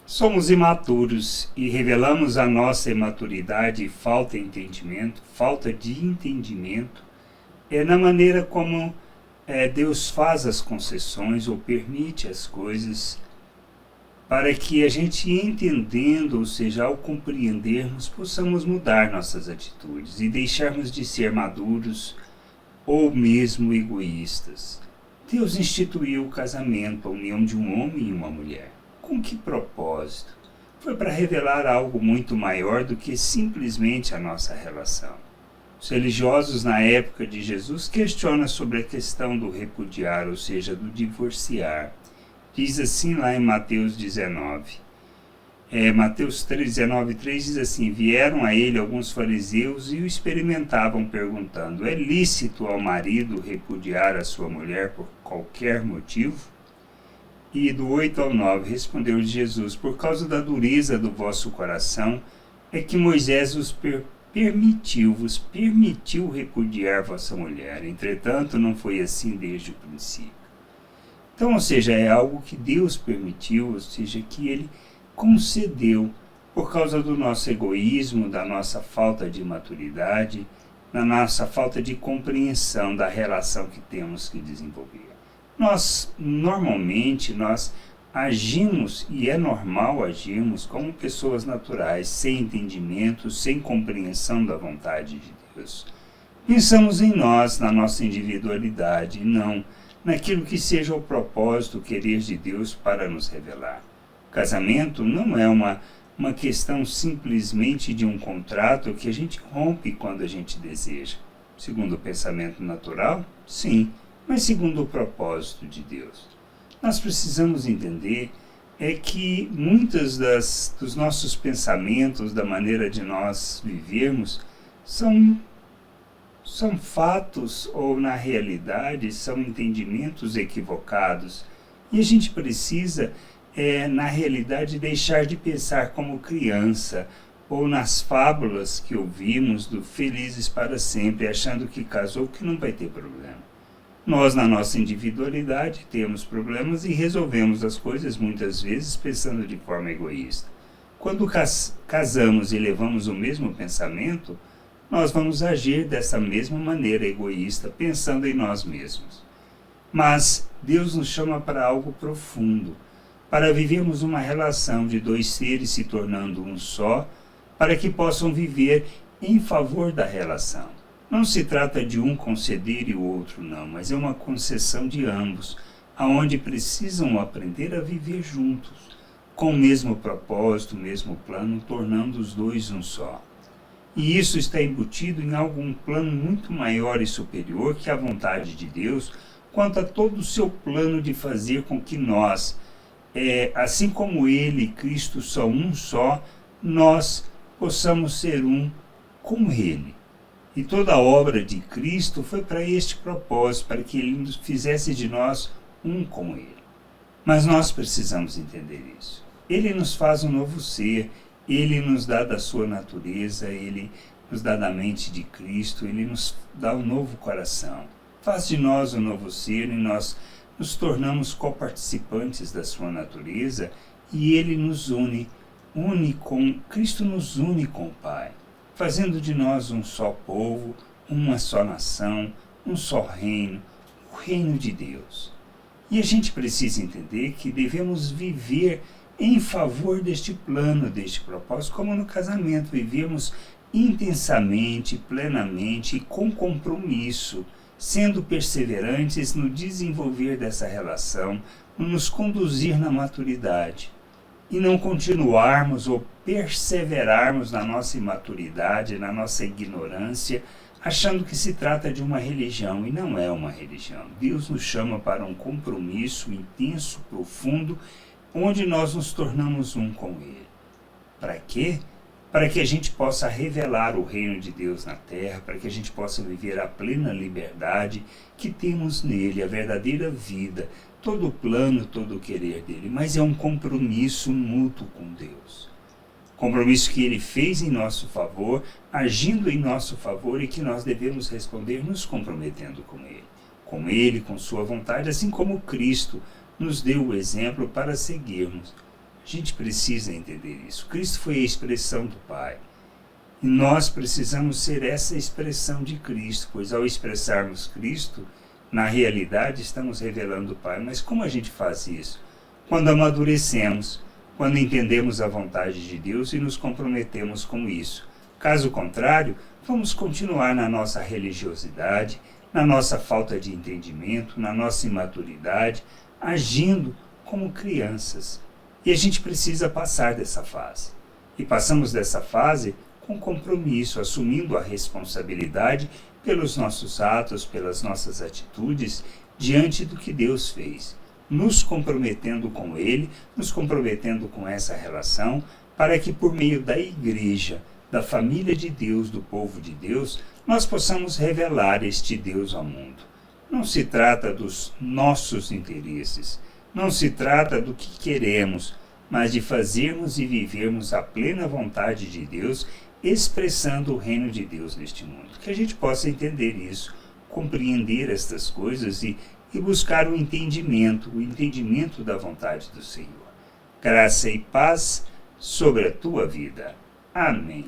Somos imaturos e revelamos a nossa imaturidade e falta de entendimento, na maneira como Deus faz as concessões ou permite as coisas para que a gente entendendo, ou seja, ao compreendermos, possamos mudar nossas atitudes e deixarmos de ser maduros ou mesmo egoístas. Deus instituiu o casamento, a união de um homem e uma mulher. Com que propósito? Foi para revelar algo muito maior do que simplesmente a nossa relação. Os religiosos na época de Jesus questionam sobre a questão do repudiar, ou seja, do divorciar. Diz assim lá em Mateus 19. Mateus 19:3 diz assim: vieram a ele alguns fariseus e o experimentavam, perguntando: é lícito ao marido repudiar a sua mulher por qualquer motivo? E do 8 ao 9 respondeu-lhe Jesus: por causa da dureza do vosso coração é que Moisés vos permitiu repudiar vossa mulher. Entretanto, não foi assim desde o princípio. Então, ou seja, é algo que Deus permitiu, ou seja, que Ele concedeu por causa do nosso egoísmo, da nossa falta de maturidade, da nossa falta de compreensão da relação que temos que desenvolver. Normalmente, nós agimos, e é normal agirmos, como pessoas naturais, sem entendimento, sem compreensão da vontade de Deus. Pensamos em nós, na nossa individualidade, e não naquilo que seja o propósito, o querer de Deus para nos revelar. O casamento não é uma questão simplesmente de um contrato que a gente rompe quando a gente deseja. Segundo o pensamento natural, sim, mas segundo o propósito de Deus. Nós precisamos entender que muitos dos nossos pensamentos, da maneira de nós vivermos, são fatos ou, na realidade, são entendimentos equivocados. E a gente precisa, na realidade, deixar de pensar como criança ou nas fábulas que ouvimos do felizes para sempre, achando que casou que não vai ter problema. Nós, na nossa individualidade, temos problemas e resolvemos as coisas muitas vezes pensando de forma egoísta. Quando casamos e levamos o mesmo pensamento, nós vamos agir dessa mesma maneira egoísta, pensando em nós mesmos. Mas Deus nos chama para algo profundo, para vivermos uma relação de dois seres se tornando um só, para que possam viver em favor da relação. Não se trata de um conceder e o outro não, mas é uma concessão de ambos, aonde precisam aprender a viver juntos, com o mesmo propósito, o mesmo plano, tornando os dois um só. E isso está embutido em algum plano muito maior e superior que a vontade de Deus, quanto a todo o seu plano de fazer com que nós, assim como Ele e Cristo são um só, nós possamos ser um com Ele. E toda a obra de Cristo foi para este propósito, para que Ele fizesse de nós um com Ele. Mas nós precisamos entender isso. Ele nos faz um novo ser, Ele nos dá da sua natureza, Ele nos dá da mente de Cristo, Ele nos dá um novo coração. Faz de nós um novo ser e nós nos tornamos coparticipantes da sua natureza e Ele nos Cristo nos une com o Pai, fazendo de nós um só povo, uma só nação, um só reino, o reino de Deus. E a gente precisa entender que devemos viver em favor deste plano, deste propósito, como no casamento, vivemos intensamente, plenamente e com compromisso, sendo perseverantes no desenvolver dessa relação, no nos conduzir na maturidade. E não continuarmos ou perseverarmos na nossa imaturidade, na nossa ignorância, achando que se trata de uma religião, e não é uma religião. Deus nos chama para um compromisso intenso, profundo, onde nós nos tornamos um com Ele. Para quê? Para que a gente possa revelar o reino de Deus na terra, para que a gente possa viver a plena liberdade que temos nele, a verdadeira vida, todo o plano, todo o querer dele, mas é um compromisso mútuo com Deus. Compromisso que Ele fez em nosso favor, agindo em nosso favor e que nós devemos responder nos comprometendo com Ele, com sua vontade, assim como Cristo nos deu o exemplo para seguirmos. A A gente precisa entender isso. Cristo foi a expressão do Pai. E nós precisamos ser essa expressão de Cristo, pois ao expressarmos Cristo, na realidade estamos revelando o Pai. Mas como a gente faz isso? Quando amadurecemos, quando entendemos a vontade de Deus e nos comprometemos com isso. Caso contrário, vamos continuar na nossa religiosidade, na nossa falta de entendimento, na nossa imaturidade, agindo como crianças. E a gente precisa passar dessa fase. E passamos dessa fase com compromisso, assumindo a responsabilidade pelos nossos atos, pelas nossas atitudes, diante do que Deus fez. Nos comprometendo com Ele, nos comprometendo com essa relação, para que por meio da igreja, da família de Deus, do povo de Deus, nós possamos revelar este Deus ao mundo. Não se trata dos nossos interesses, não se trata do que queremos, mas de fazermos e vivermos a plena vontade de Deus, expressando o reino de Deus neste mundo. Que a gente possa entender isso, compreender estas coisas e buscar o entendimento da vontade do Senhor. Graça e paz sobre a tua vida. Amém.